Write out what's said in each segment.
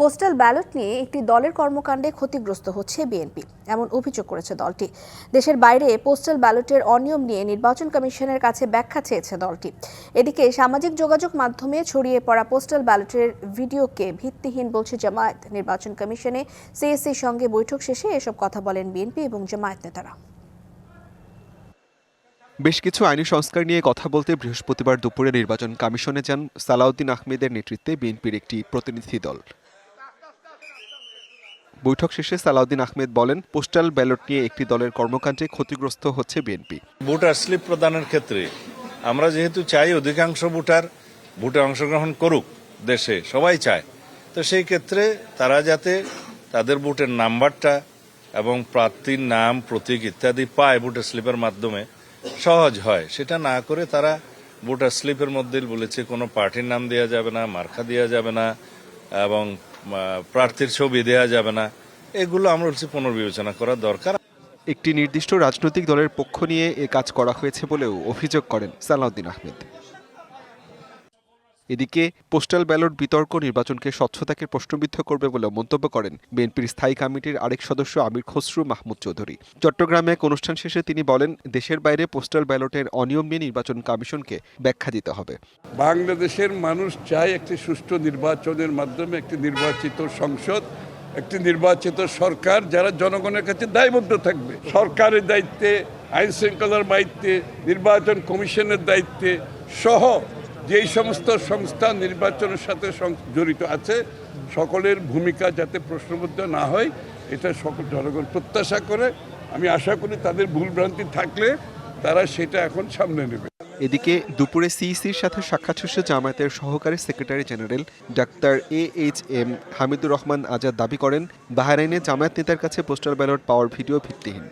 Postal ballot নিয়ে একটি দলের কর্মকাণ্ডে ক্ষতিগ্রস্ত হচ্ছে বিএনপি, এমন অভিযোগ করেছে দলটি। দেশের বাইরে পোস্টাল ব্যালটের অনিয়ম নিয়ে নির্বাচন কমিশনের কাছে ব্যাখ্যা চেয়েছে দলটি। এদিকে সামাজিক যোগাযোগ মাধ্যমে ছড়িয়ে পড়া পোস্টাল ব্যালটের ভিডিওকে ভিত্তিহীন বলছে জামায়াত। নির্বাচন কমিশনে সিএসসির সঙ্গে বৈঠক শেষে এসব কথা বলেন বিএনপি এবং জামায়াত নেতারা। বেশ কিছু আইনি সংস্কার নিয়ে কথা বলতে বৃহস্পতিবার দুপুরে নির্বাচন কমিশনে যান সালাউদ্দিন আহমেদের নেতৃত্বে বিএনপির একটি প্রতিনিধি দল। বৈঠক শেষে সালাউদ্দিন আহমেদ বলেন, পোস্টাল ব্যালট নিয়ে একটি দলের কর্মকাণ্ডে ক্ষতিগ্রস্ত হচ্ছে বিএনপি। ভোটার স্লিপ প্রদানের ক্ষেত্রে আমরা যেহেতু চাই অধিকাংশ ভোটে অংশগ্রহণ করুক, দেশে সবাই চায়, তো সেই ক্ষেত্রে তারা যাতে তাদের ভোটের নাম্বারটা এবং প্রার্থীর নাম, প্রতীক ইত্যাদি পায় ভোটার স্লিপের মাধ্যমে, সহজ হয়। সেটা না করে তারা ভোটার স্লিপের মধ্যে বলেছে কোনো পার্টির নাম দেওয়া যাবে না, মার্কা দেওয়া যাবে না এবং প্রার্থীর ছবি দেওয়া যাবে না। এগুলো আমরা বলছি পুনর্বিবেচনা করা দরকার। একটি নির্দিষ্ট রাজনৈতিক দলের পক্ষ নিয়ে এ কাজ করা হয়েছে বলেও অভিযোগ করেন সালাউদ্দিন আহমেদ। এদিকে পোস্টাল ব্যালট বিতর্ক নির্বাচনকে স্বচ্ছতাকে প্রশ্নবিদ্ধ করবে বলে মন্তব্য করেন বিএনপির স্থায়ী কমিটির আরেক সদস্য আমির খসরু মাহমুদ চৌধুরী। চট্টগ্রামে এক অনুষ্ঠান শেষে তিনি বলেন, দেশের বাইরে পোস্টাল ব্যালটের অনিয়ম নিয়ে নির্বাচন কমিশনকে ব্যাখ্যা দিতে হবে। বাংলাদেশের মানুষ চায় একটি সুষ্ঠু নির্বাচনের মাধ্যমে একটি নির্বাচিত সংসদ, একটি নির্বাচিত সরকার যারা জনগণের কাছে দায়বদ্ধ থাকবে। সরকারের দায়িত্বে, আইন শৃঙ্খলার দায়িত্বে, নির্বাচন কমিশনের দায়িত্বে সহ যেই সমস্ত সংস্থা নির্বাচনের সাথে জড়িত আছে, সকলের ভূমিকা যাতে প্রশ্নবিদ্ধ না হয়, এটা সকল জনগণ প্রত্যাশা করে। আমি আশা করি তাদের ভুলভ্রান্তি থাকলে তারা সেটা এখন সামনে নেবে। এদিকে দুপুরে সিইসির সাথে সাক্ষাৎ শেষে জামায়াতের সহকারী secretary general doctor AHM Hamidur Rahman Azad দাবি করেন, বাহরাইনে জামায়াত নেতার কাছে পোস্টাল ব্যালট পাওয়ার ভিডিও ভিত্তিহীন।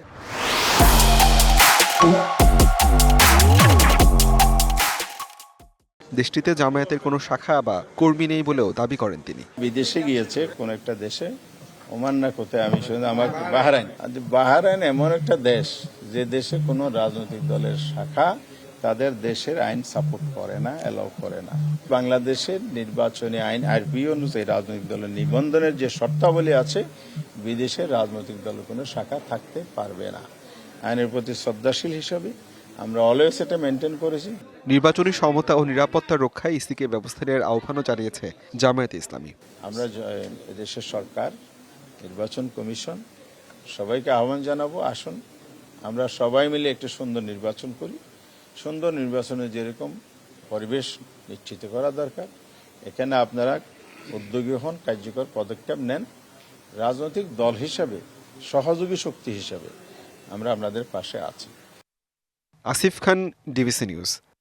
দেশটিতে জামায়াতের কোনো শাখা বা কর্মী নেই বলেও দাবি করেন তিনি। বিদেশে গিয়েছে কোন একটা দেশে, ওমান না কোথায়, আমি শুনে আমার বাহরাইন এমন একটা দেশ যে দেশে কোনো রাজনৈতিক দলের শাখা তাদের দেশের আইন সাপোর্ট করে না, এলাও করে না। বাংলাদেশের নির্বাচনী আইন আরবি অনুযায়ী রাজনৈতিক দলের নিবন্ধনের যে শর্তাবলী আছে, বিদেশের রাজনৈতিক দলের কোনো শাখা থাকতে পারবে না। আইনের প্রতি শ্রদ্ধাশীল হিসাবে আমরা অলওয়েজ এটা মেনটেন করেছি। নির্বাচনী সমতা ও নিরাপত্তা রক্ষায় ইসিকে ব্যবস্থা নেওয়ার আহ্বানও জানিয়েছে জামায়াতে ইসলামী। আমরা দেশের সরকার, নির্বাচন কমিশন সবাইকে আহ্বান জানাবো, আসুন আমরা সবাই মিলে একটা সুন্দর নির্বাচন করি। সুন্দর নির্বাচনে যেরকম পরিবেশ নিশ্চিত করা দরকার, এখানে আপনারা উদ্যোগী হন, কার্যকর পদক্ষেপ নেন। রাজনৈতিক দল হিসাবে, সহযোগী শক্তি হিসাবে আমরা আপনাদের পাশে আছি। আসিফ খান, ডিবিসি নিউজ।